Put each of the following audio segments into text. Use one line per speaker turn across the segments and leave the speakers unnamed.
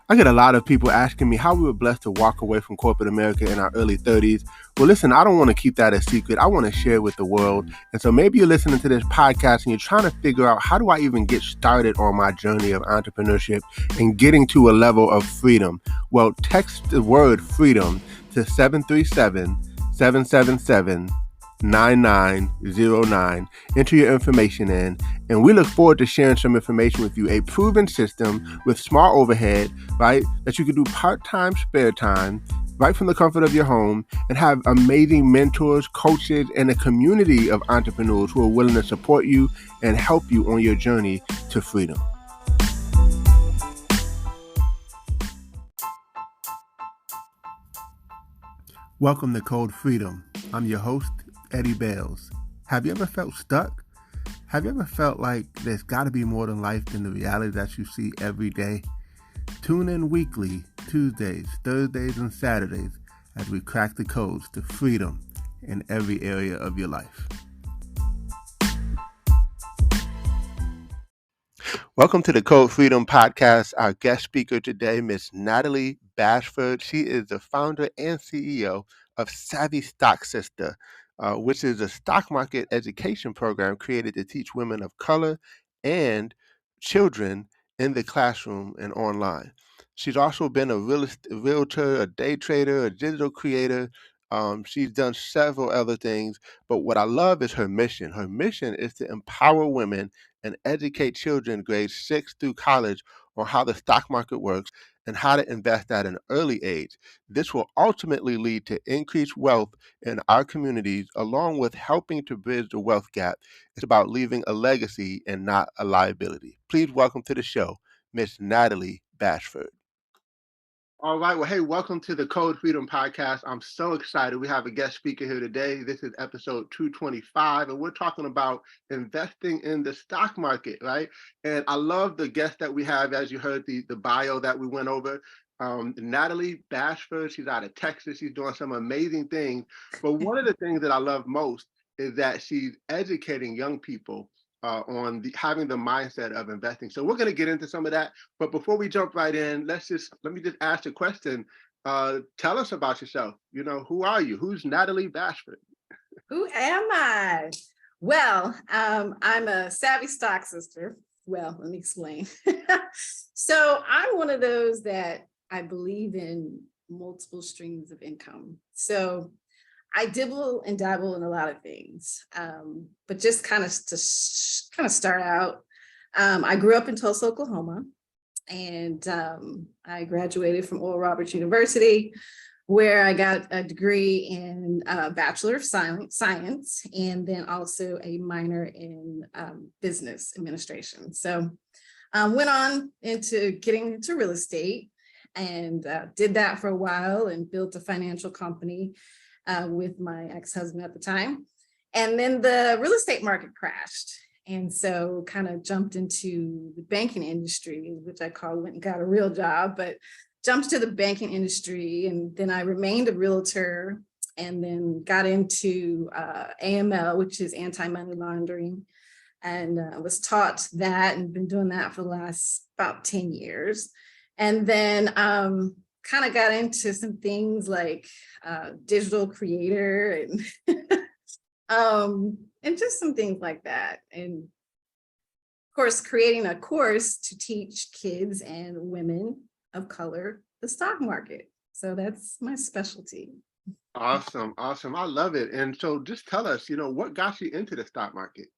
I get a lot of people asking me how we were blessed to walk away from corporate America in our early 30s. Well, listen, I don't want to keep that a secret. I want to share it with the world. And so maybe you're listening to this podcast and you're trying to figure out, how do I even get started on my journey of entrepreneurship and getting to a level of freedom? Well, text the word freedom to 737-777 9909. Enter your information in, and we look forward to sharing some information with you. A proven system with small overhead, right? That you can do part-time, spare time, right from the comfort of your home, and have amazing mentors, coaches, and a community of entrepreneurs who are willing to support you and help you on your journey to freedom. Welcome to Code Freedom. I'm your host, Eddie Bales. Have you ever felt stuck? Have you ever felt like there's got to be more than life than the reality that you see every day? Tune in weekly, Tuesdays, Thursdays, and Saturdays as we crack the codes to freedom in every area of your life. Welcome to the Code Freedom Podcast. Our guest speaker today, Miss Natalie Bashford. She is the founder and CEO of Savvy Stock Sista, which is a stock market education program created to teach women of color and children in the classroom and online. She's also been a realtor, a day trader, a digital creator. She's done several other things, but what I love is her mission. Her mission is to empower women and educate children grades 6 through college on how the stock market works and how to invest at an early age. This will ultimately lead to increased wealth in our communities, along with helping to bridge the wealth gap. It's about leaving a legacy and not a liability. Please welcome to the show, Miss Natalie Bashford. All right. Well, hey, welcome to the Code Freedom Podcast. I'm so excited. We have a guest speaker here today. This is episode 225, and we're talking about investing in the stock market, right? And I love the guest that we have, as you heard the bio that we went over. Natalie Bashford, she's out of Texas. She's doing some amazing things. But one of the things that I love most is that she's educating young people on having the mindset of investing. So we're going to get into some of that. But before we jump right in, let me just ask a question. Tell us about yourself. You know, who are you? Who's Natalie Bashford?
Who am I? Well, I'm a savvy stock sister. Well, let me explain. So I'm one of those that I believe in multiple streams of income. So I dibble and dabble in a lot of things, but just kind of to start out, I grew up in Tulsa, Oklahoma, and I graduated from Oral Roberts University, where I got a degree in Bachelor of Science, and then also a minor in business administration. So went on into getting into real estate and did that for a while and built a financial company with my ex-husband at the time. And then the real estate market crashed. And so kind of jumped into the banking industry, which I went and got a real job, but jumped to the banking industry. And then I remained a realtor and then got into AML, which is anti-money laundering. And was taught that and been doing that for the last about 10 years. And then kind of got into some things like digital creator and just some things like that. And of course, creating a course to teach kids and women of color the stock market. So that's my specialty.
Awesome. I love it. And so just tell us, what got you into the stock market?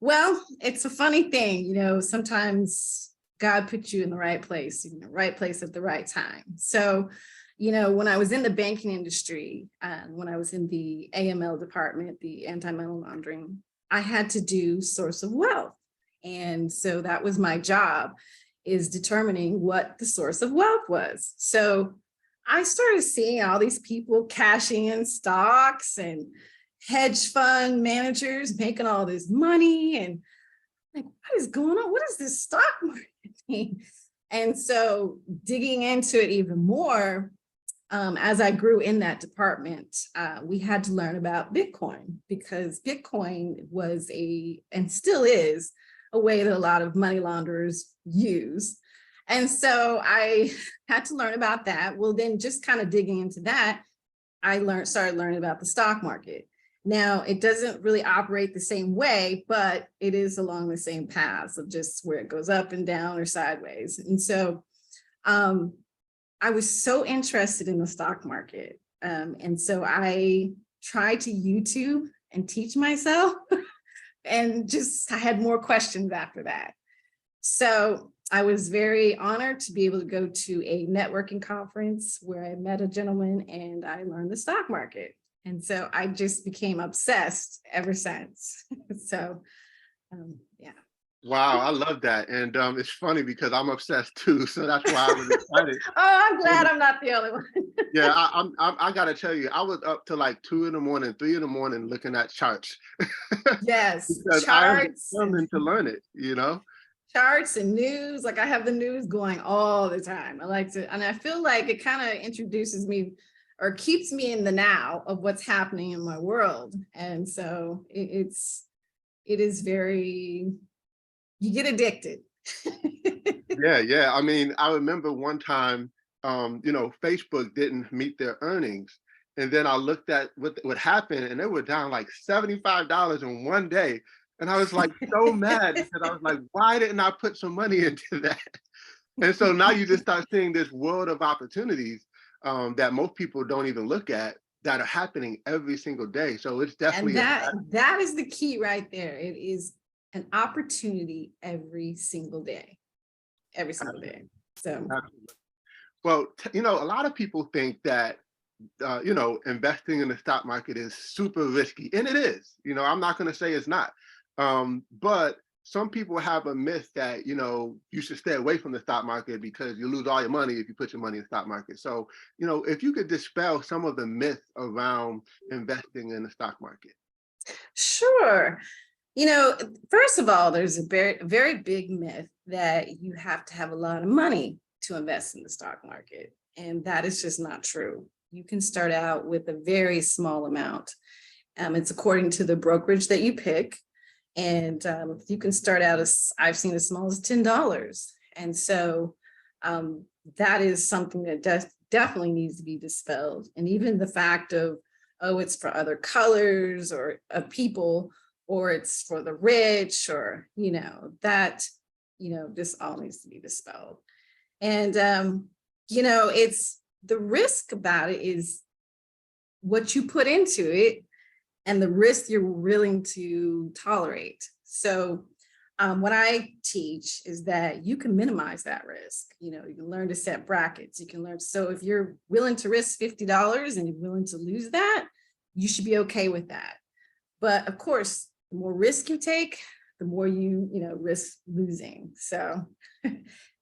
Well, it's a funny thing, sometimes God put you in the right place at the right time. So, when I was in the banking industry, when I was in the AML department, the anti-money laundering, I had to do source of wealth. And so that was my job, is determining what the source of wealth was. So I started seeing all these people cashing in stocks and hedge fund managers making all this money. And like, what is going on? What is this stock market thing? And so digging into it even more, as I grew in that department, we had to learn about Bitcoin, because Bitcoin was and still is, a way that a lot of money launderers use. And so I had to learn about that. Well, then just kind of digging into that, started learning about the stock market. Now, it doesn't really operate the same way, but it is along the same paths of just where it goes up and down or sideways. And so I was so interested in the stock market. And so I tried to YouTube and teach myself and I had more questions after that. So I was very honored to be able to go to a networking conference where I met a gentleman and I learned the stock market. And so I just became obsessed ever since. So, yeah.
Wow, I love that. And it's funny because I'm obsessed too. So that's why I was excited.
Oh, I'm glad I'm not the only one.
Yeah, I gotta tell you, I was up to like 2 in the morning, 3 in the morning looking at charts.
Yes,
Because I am
charts.
determined to learn it, you know?
Charts and news. Like I have the news going all the time. I like to, and I feel like it kind of introduces me or keeps me in the now of what's happening in my world. And so it is very, you get addicted.
Yeah. I mean, I remember one time, Facebook didn't meet their earnings. And then I looked at what happened and they were down like $75 in one day. And I was like so mad because I was like, why didn't I put some money into that? And so now you just start seeing this world of opportunities that most people don't even look at that are happening every single day. So it's
And
definitely
that is the key right there. It is an opportunity every single day. Every single day. So
well, a lot of people think that investing in the stock market is super risky, and it is. I'm not going to say it's not, but some people have a myth that you should stay away from the stock market because you lose all your money if you put your money in the stock market. So, if you could dispel some of the myths around investing in the stock market.
sure. First of all, there's a very big myth that you have to have a lot of money to invest in the stock market. And that is just not true. You can start out with a very small amount. It's according to the brokerage that you pick. And you can start out I've seen as small as $10. And so that is something that definitely needs to be dispelled. And even the fact of, oh, it's for other colors or people, or it's for the rich, or, this all needs to be dispelled. And, it's the risk about it is what you put into it and the risk you're willing to tolerate. So what I teach is that you can minimize that risk. You can learn to set brackets. You can learn. So if you're willing to risk $50 and you're willing to lose that, you should be okay with that. But of course, the more risk you take, the more you risk losing. So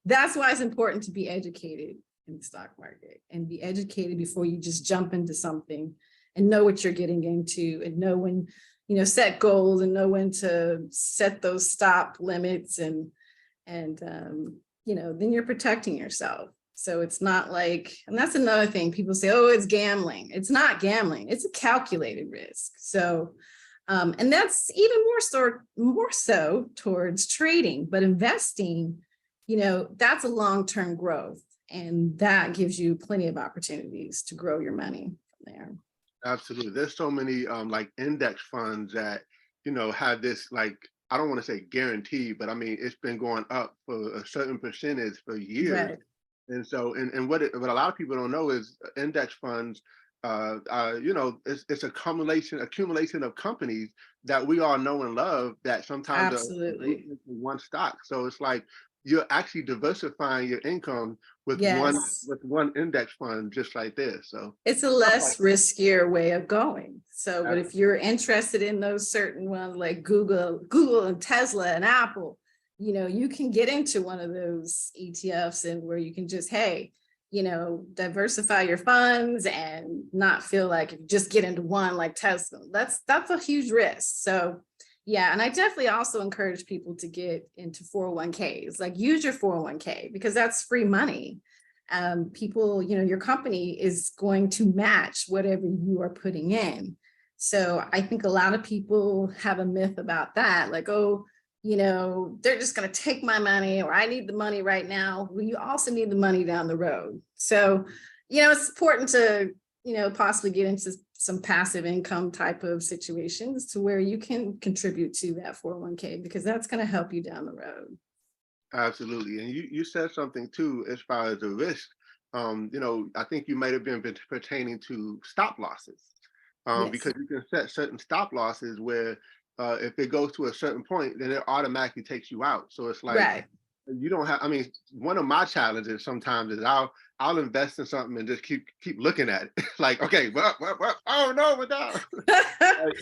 that's why it's important to be educated in the stock market and be educated before you just jump into something and know what you're getting into and know when, set goals and know when to set those stop limits and then you're protecting yourself. So it's not like, and that's another thing people say, oh, it's gambling. It's not gambling. It's a calculated risk. So and that's even more so towards trading, but investing, that's a long-term growth, and that gives you plenty of opportunities to grow your money from there.
Absolutely. There's so many like index funds that, have this, like, I don't want to say guarantee, but I mean, it's been going up for a certain percentage for years.
Right.
And so, and what a lot of people don't know is index funds, it's accumulation of companies that we all know and love that sometimes are
Absolutely.
one stock. So it's like you're actually diversifying your income with
Yes.
one index fund just like this. So
It's a less riskier way of going. So, but if you're interested in those certain ones like Google and Tesla and Apple, you can get into one of those ETFs and where you can just, hey, diversify your funds and not feel like if you just get into one like Tesla. That's a huge risk. So yeah, and I definitely also encourage people to get into 401ks, like use your 401k because that's free money. People, your company is going to match whatever you are putting in. So I think a lot of people have a myth about that, like, oh, they're just going to take my money, or I need the money right now. Well, you also need the money down the road. So, it's important to, possibly get into some passive income type of situations to where you can contribute to that 401k, because that's going to help you down the road.
Absolutely. And you said something too, as far as the risk. I think you might have been pertaining to stop losses,
Yes.
because you can set certain stop losses where if it goes to a certain point, then it automatically takes you out. So it's like
Right.
you don't have. I mean, one of my challenges sometimes is I'll invest in something and just keep looking at it, like, okay, well, oh no, we're down. Like,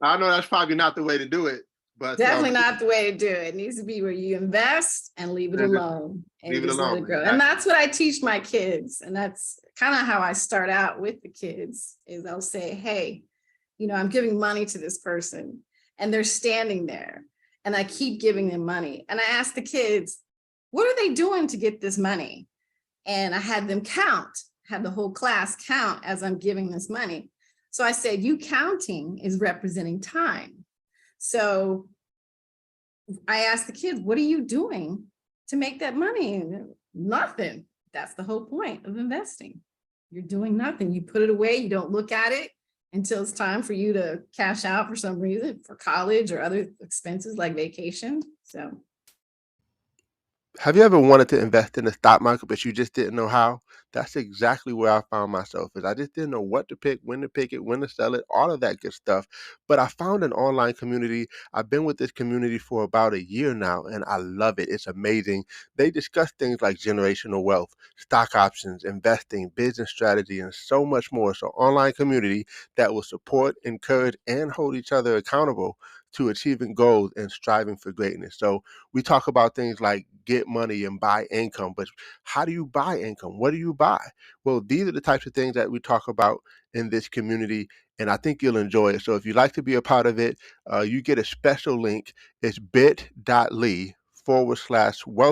I know that's probably not the way to do it, but
Definitely not the way to do it. It needs to be where you invest and leave it
and just
alone and
leave it
just let it
alone.
grow. And
Exactly.
that's what I teach my kids. And that's kind of how I start out with the kids is I'll say, hey, I'm giving money to this person and they're standing there and I keep giving them money. And I ask the kids, what are they doing to get this money? And I had them count, had the whole class count as I'm giving this money. So I said, you counting is representing time. So I asked the kids, what are you doing to make that money? Nothing. That's the whole point of investing. You're doing nothing. You put it away. You don't look at it until it's time for you to cash out for some reason, for college or other expenses like vacation. So
Have you ever wanted to invest in the stock market, but you just didn't know how? That's exactly where I found myself. Is I just didn't know what to pick it, when to sell it, all of that good stuff. But I found an online community. I've been with this community for about a year now, and I love it. It's amazing. They discuss things like generational wealth, stock options, investing, business strategy, and so much more. So, online community that will support, encourage, and hold each other accountable to achieving goals and striving for greatness. So, we talk about things like get money and buy income, but how do you buy income? What do you buy? Well, these are the types of things that we talk about in this community, and I think you'll enjoy it. So if you'd like to be a part of it, you get a special link. It's bit.ly/wealth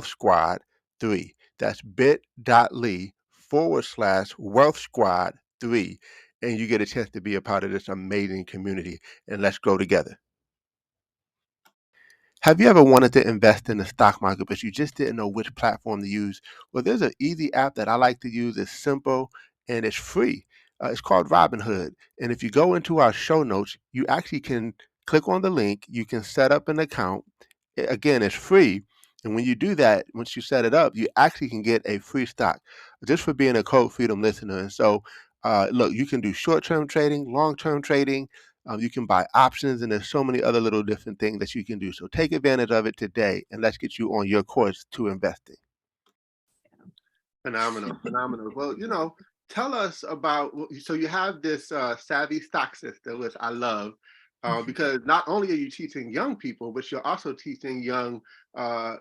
squad 3. That's bit.ly/wealth squad 3. And you get a chance to be a part of this amazing community. And let's grow together. Have you ever wanted to invest in the stock market, but you just didn't know which platform to use? Well, there's an easy app that I like to use. It's simple and it's free. It's called Robinhood. And if you go into our show notes, you actually can click on the link. You can set up an account. Again, it's free. And when you do that, once you set it up, you actually can get a free stock just for being a Code Freedom listener. And so, look, you can do short term trading, long term trading. You can buy options, and there's so many other little different things that you can do. So take advantage of it today, and let's get you on your course to investing. Phenomenal, phenomenal. Well, tell us about. So you have this Savvy Stock Sista, which I love, because not only are you teaching young people, but you're also teaching young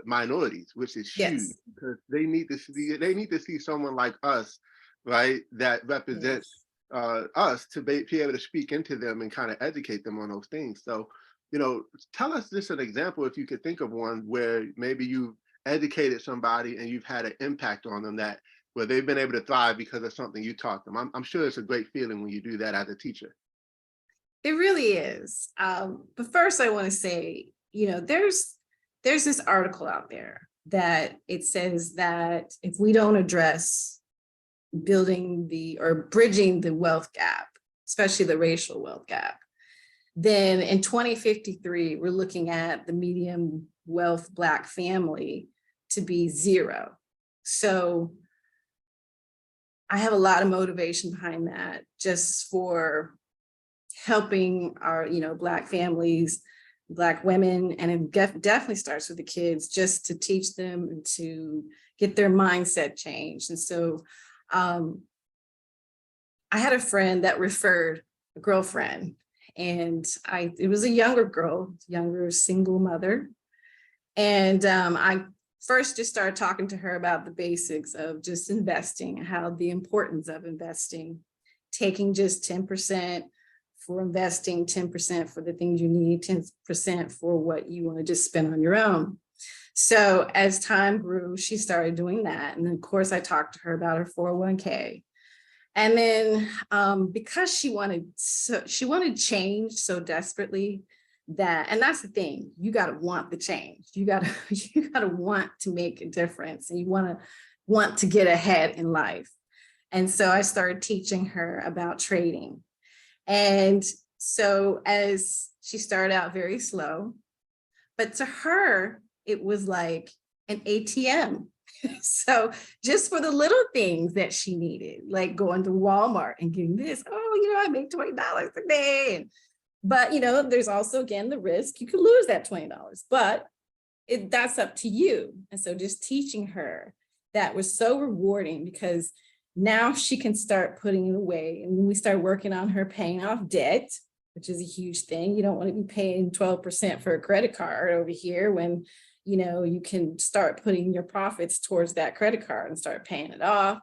minorities, which is huge
yes,
because they need to see someone like us, right, that represents
yes.
us to be able to speak into them and kind of educate them on those things. So, tell us just an example, if you could think of one, where maybe you educated somebody and you've had an impact on them that where they've been able to thrive because of something you taught them. I'm sure it's a great feeling when you do that as a teacher.
It really is. But first I want to say, there's this article out there that it says that if we don't address building or bridging the wealth gap, especially the racial wealth gap, then in 2053, we're looking at the median wealth Black family to be zero. So I have a lot of motivation behind that, just for helping our, Black families, Black women, and it definitely starts with the kids, just to teach them and to get their mindset changed. And so I had a friend that referred a girlfriend, and it was a younger girl, younger single mother. And I first just started talking to her about the basics of just investing, how the importance of investing, taking just 10% for investing, 10% for the things you need, 10% for what you want to just spend on your own. So as time grew, she started doing that. And then of course I talked to her about her 401k. And then because she wanted change so desperately, that, and that's the thing, you got to want the change. You got to you got to want to make a difference, and you want to get ahead in life. And so I started teaching her about trading. And so as she started out very slow, but to her, it was like an ATM. So just for the little things that she needed, like going to Walmart and getting this, I make $20 a day. But, there's also, again, the risk you could lose that $20, but that's up to you. And so just teaching her that was so rewarding, because now she can start putting it away. And when we start working on her paying off debt, which is a huge thing, you don't want to be paying 12% for a credit card over here when, you can start putting your profits towards that credit card and start paying it off.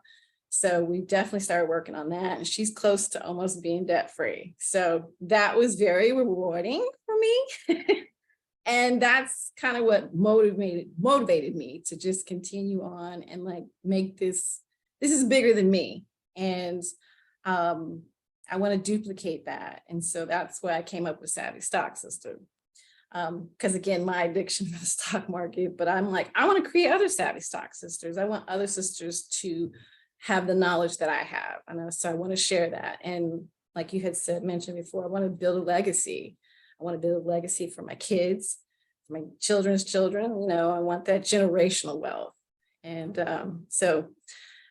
So we definitely started working on that, and she's close to almost being debt free. So that was very rewarding for me. And that's kind of what motivated me to just continue on and like make this is bigger than me. And I want to duplicate that. And so that's why I came up with Savvy Stock Sista. Because again, my addiction for the stock market, but I'm like, I want to create other Savvy Stock Sisters. I want other sisters to have the knowledge that I have. And so I want to share that. And like you had mentioned before, I want to build a legacy. I want to build a legacy for my kids, for my children's children. I want that generational wealth. And so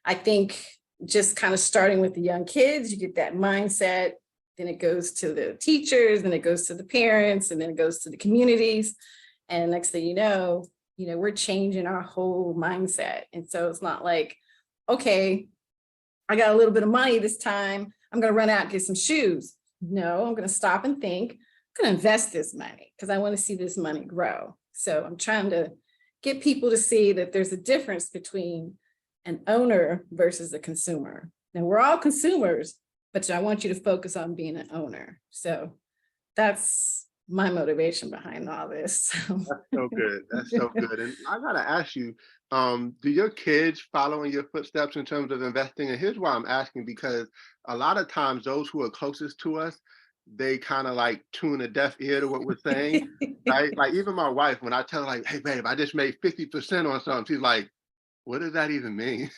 I think just kind of starting with the young kids, you get that mindset, then it goes to the teachers, then it goes to the parents, and then it goes to the communities. And next thing you know, we're changing our whole mindset. And so it's not like, okay, I got a little bit of money this time, I'm going to run out and get some shoes. No, I'm going to stop and think, I'm going to invest this money because I want to see this money grow. So I'm trying to get people to see that there's a difference between an owner versus a consumer. Now, we're all consumers, but I want you to focus on being an owner. So that's my motivation behind all this.
That's so good. That's so good. And I gotta ask you, do your kids follow in your footsteps in terms of investing? And here's why I'm asking, because a lot of times those who are closest to us, they kind of like tune a deaf ear to what we're saying, right? Like even my wife, when I tell her like, hey babe, I just made 50% on something, she's like, what does that even mean?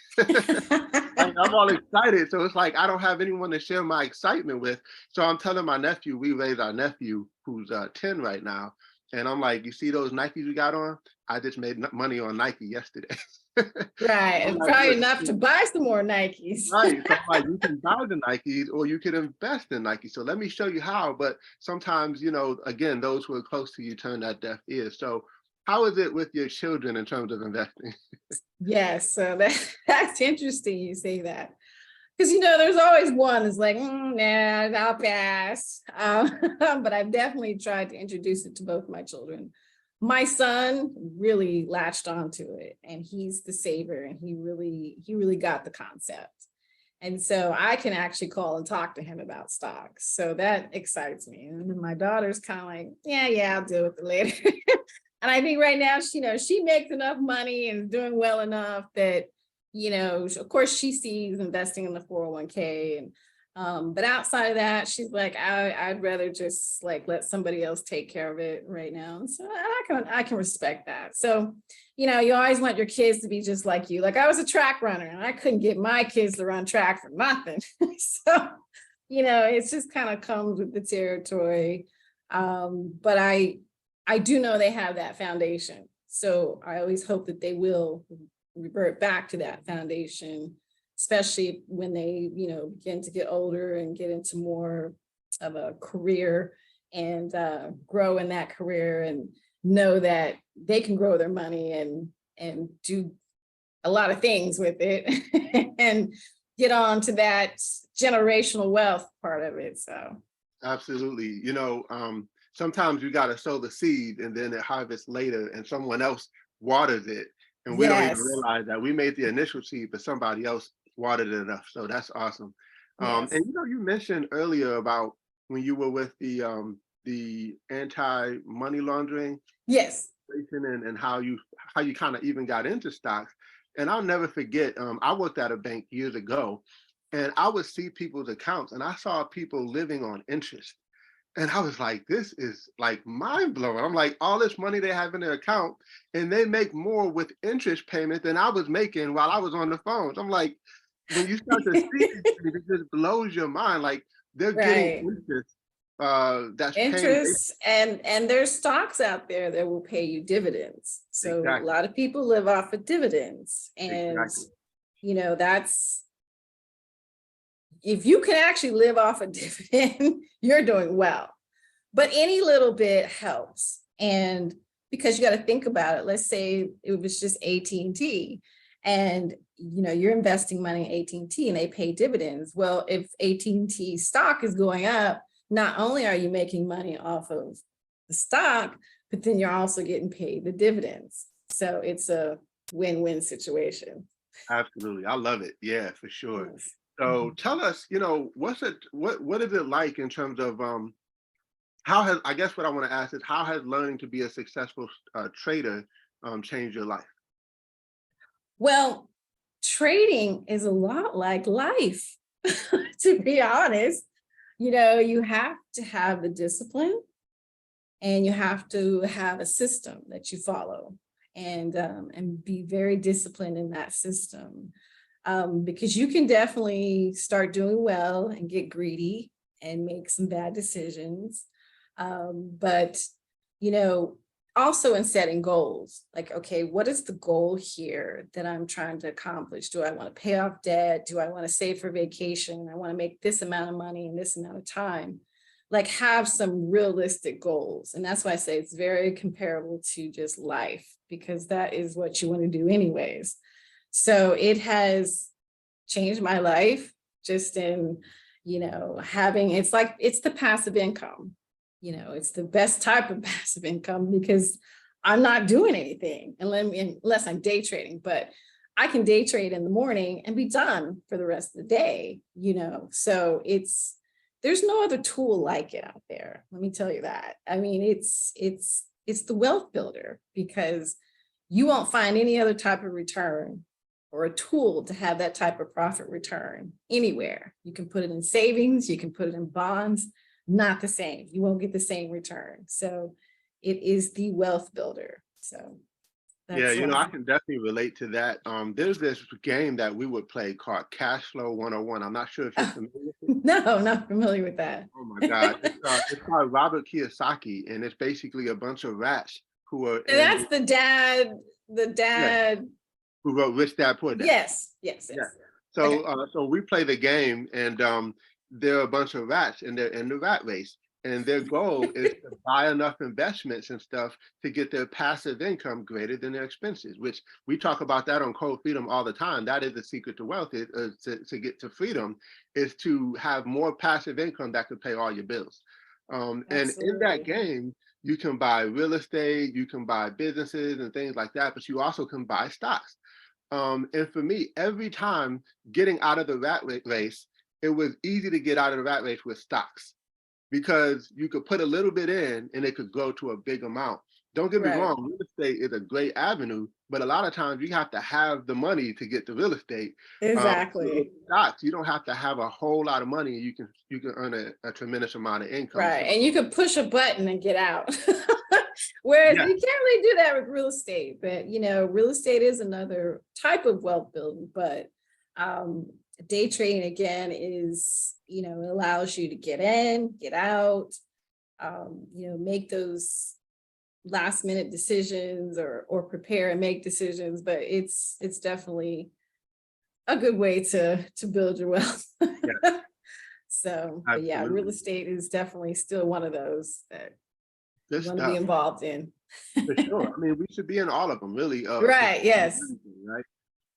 I'm all excited. So it's like, I don't have anyone to share my excitement with. So I'm telling my nephew, we raised our nephew who's 10 right now. And I'm like, you see those Nikes we got on? I just made money on Nike yesterday.
Right.
I'm
And
like,
probably
look,
enough to buy some more Nikes.
right. So I'm like, you can buy the Nikes or you can invest in Nike. So let me show you how. But sometimes, again, those who are close to you turn that deaf ear. So how is it with your children in terms of investing?
Yes. So that's interesting you say that. Because, there's always one that's like, nah, I'll pass. But I've definitely tried to introduce it to both my children. My son really latched onto it, and he's the saver, and he really got the concept. And so I can actually call and talk to him about stocks. So that excites me. And then my daughter's kind of like, yeah, I'll deal with it later. And I think right now, she makes enough money and is doing well enough that, of course she sees investing in the 401k. And, but outside of that, she's like, I'd rather just like let somebody else take care of it right now. And so I can respect that. So, you always want your kids to be just like you. Like I was a track runner and I couldn't get my kids to run track for nothing. So, it's just kind of comes with the territory. But I do know they have that foundation. So I always hope that they will revert back to that foundation, especially when they, begin to get older and get into more of a career and grow in that career and know that they can grow their money and do a lot of things with it and get on to that generational wealth part of it. So
Absolutely. Sometimes you got to sow the seed and then it harvests later and someone else waters it. And we don't even
yes,
realize that we made the initial seed, but somebody else watered it enough. So that's awesome.
yes,
And you mentioned earlier about when you were with the anti-money laundering
yes,
and how you kind of even got into stocks. And I'll never forget, I worked at a bank years ago and I would see people's accounts and I saw people living on interest. And I was like, this is like mind blowing. I'm like, all this money they have in their account, and they make more with interest payment than I was making while I was on the phones. I'm like, when you start to see these things, it just blows your mind. Like they're getting
Right.
interest that's paying.
Interest, and there's stocks out there that will pay you dividends. So a
Exactly,
lot of people live off of dividends. And,
exactly.
that's, if you can actually live off a dividend, you're doing well. But any little bit helps. And because you got to think about it, let's say it was just AT&T, and you're investing money in AT&T and they pay dividends. Well, if AT&T stock is going up, not only are you making money off of the stock, but then you're also getting paid the dividends. So it's a win-win situation.
Absolutely. I love it. Yeah, for sure.
Yes.
So
Mhm.
tell us, what is it like in terms of how has, I guess what I want to ask is, how has learning to be a successful trader changed your life?
Well, trading is a lot like life, to be honest. You have to have the discipline, and you have to have a system that you follow, and be very disciplined in that system. Because you can definitely start doing well and get greedy and make some bad decisions. But you know, also in setting goals, like, okay, what is the goal here that I'm trying to accomplish? Do I want to pay off debt? Do I want to save for vacation? I want to make this amount of money in this amount of time. Like, have some realistic goals. And that's why I say it's very comparable to just life, because that is what you want to do anyways. So it has changed my life, just in, having, it's the passive income. It's the best type of passive income, because I'm not doing anything unless I'm day trading, but I can day trade in the morning and be done for the rest of the day. So there's no other tool like it out there. Let me tell you that. I mean, it's the wealth builder, because you won't find any other type of return or a tool to have that type of profit return anywhere. You can put it in savings, you can put it in bonds, not the same. You won't get the same return. So it is the wealth builder. So
Yeah,
that's
I
why.
can definitely relate to that. There's this game that we would play called Cash Flow 101. I'm not sure if you're familiar with it.
No, not familiar with that.
Oh my God. It's called Robert Kiyosaki, and it's basically a bunch of rats who are
And
in
that's the dad, the
yeah,
dad.
who wrote Rich Dad Poor Dad.
Yes, yes,
Yeah.
yes.
So
Okay.
so we play the game, and there are a bunch of rats, and they're in the rat race. And their goal is to buy enough investments and stuff to get their passive income greater than their expenses, which we talk about that on Code Freedom all the time. That is the secret to wealth, to get to freedom, is to have more passive income that could pay all your bills. And in that
Absolutely.
game, you can buy real estate, you can buy businesses and things like that, but you also can buy stocks. And for me, every time getting out of the race, it was easy to get out of the rat race with stocks, because you could put a little bit in and it could grow to a big amount. Don't get me
Right.
wrong, real estate is a great avenue, but a lot of times you have to have the money to get the real estate. With
Exactly.
stocks, you don't have to have a whole lot of money. You can earn a tremendous amount of income.
Right.
So
And you can push a button and get out. Whereas
yeah,
you can't really do that with real estate. But real estate is another type of wealth building. But um, day trading, again, is, it allows you to get in, get out, make those last minute decisions, or prepare and make decisions. But it's definitely a good way to build your wealth.
yeah,
So, but yeah, real
absolutely.
estate is definitely still one of those that
Good
you want to be
stuff.
involved in.
For sure. I mean, we should be in all of them, really,
Right. Yes.
right?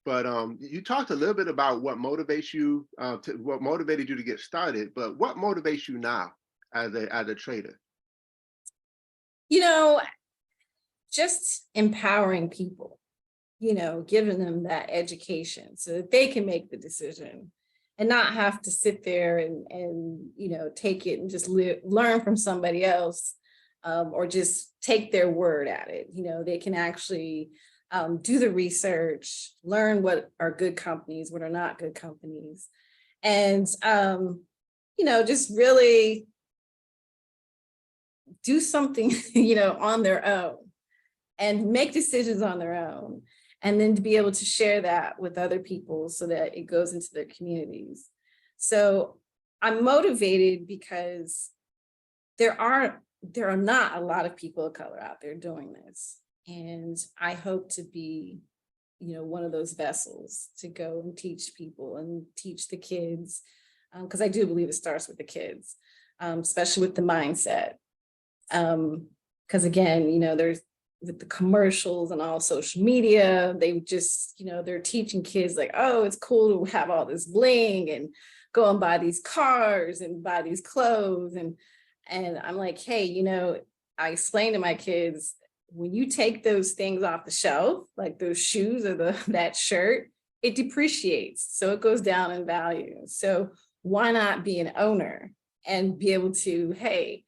But you talked a little bit about what motivates you, what motivated you to get started. But what motivates you now as a trader?
You know, just empowering people, giving them that education so that they can make the decision and not have to sit there and take it and just learn from somebody else, or just take their word at it. They can actually do the research, learn what are good companies, what are not good companies, and just really do something, on their own and make decisions on their own. And then to be able to share that with other people so that it goes into their communities. So I'm motivated because there are not a lot of people of color out there doing this. And I hope to be, one of those vessels to go and teach people and teach the kids. Because I do believe it starts with the kids, especially with the mindset. Because again, there's with the commercials and all social media, they just, they're teaching kids like, oh, it's cool to have all this bling and go and buy these cars and buy these clothes. And I'm like, hey, I explain to my kids, when you take those things off the shelf, like those shoes or that shirt, it depreciates. So it goes down in value. So why not be an owner and be able to, hey,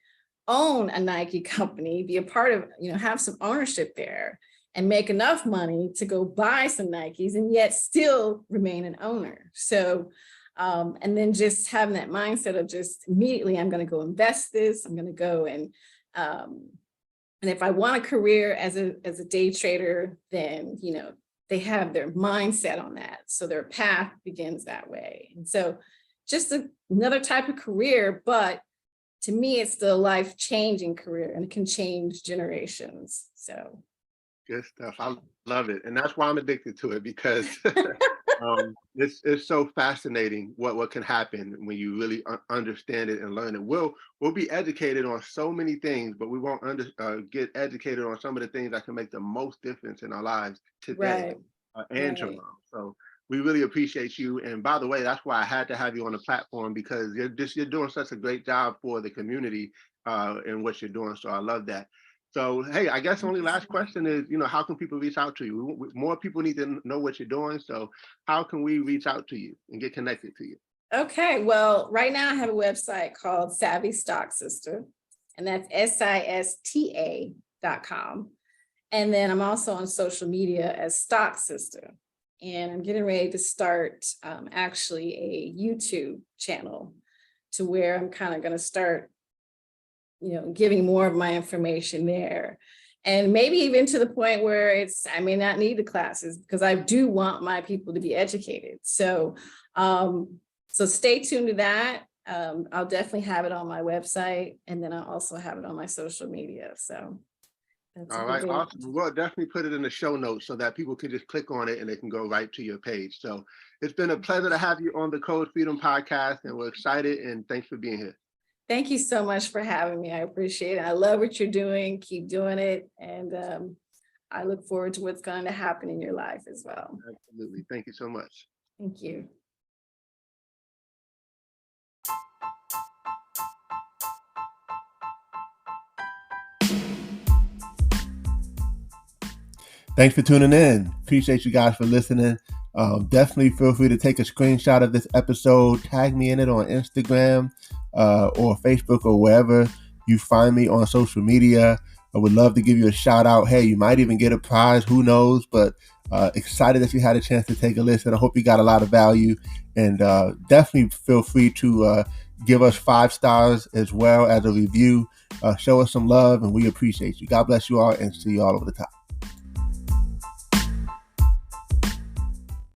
own a Nike company, be a part of, have some ownership there and make enough money to go buy some Nikes and yet still remain an owner. So, and then just having that mindset of just immediately, I'm going to go invest this, I'm going to go and if I want a career as a day trader, then, they have their mindset on that. So their path begins that way. And so just another type of career, but to me, it's the life-changing career and it can change generations. So
good stuff. I love it. And that's why I'm addicted to it, because it's so fascinating what can happen when you really understand it and learn it. We'll be educated on so many things, but we won't get educated on some of the things that can make the most difference in our lives today and tomorrow. So we really appreciate you. And by the way, that's why I had to have you on the platform, because you're doing such a great job for the community in what you're doing. So I love that. So, hey, I guess only last question is, how can people reach out to you? More people need to know what you're doing. So how can we reach out to you and get connected to you?
Okay, well, right now I have a website called Savvy Stock Sista, and that's SISTA.com. And then I'm also on social media as Stock Sista. And I'm getting ready to start actually a YouTube channel to where I'm kind of going to start, giving more of my information there. And maybe even to the point where I may not need the classes, because I do want my people to be educated. So, so stay tuned to that. I'll definitely have it on my website, and then I'll also have it on my social media. So.
All right, awesome. We'll definitely put it in the show notes so that people can just click on it and they can go right to your page. So it's been a pleasure to have you on the Code Freedom podcast, and we're excited, and thanks for being here.
Thank you so much for having me. I appreciate it. I love what you're doing. Keep doing it. And I look forward to what's going to happen in your life as well.
Absolutely. Thank you so much.
Thank you.
Thanks for tuning in. Appreciate you guys for listening. Definitely feel free to take a screenshot of this episode, tag me in it on Instagram or Facebook or wherever you find me on social media. I would love to give you a shout out. Hey, you might even get a prize, who knows, but excited that you had a chance to take a listen. I hope you got a lot of value, and definitely feel free to give us 5 stars as well as a review. Show us some love, and we appreciate you. God bless you all, and see you all over the top.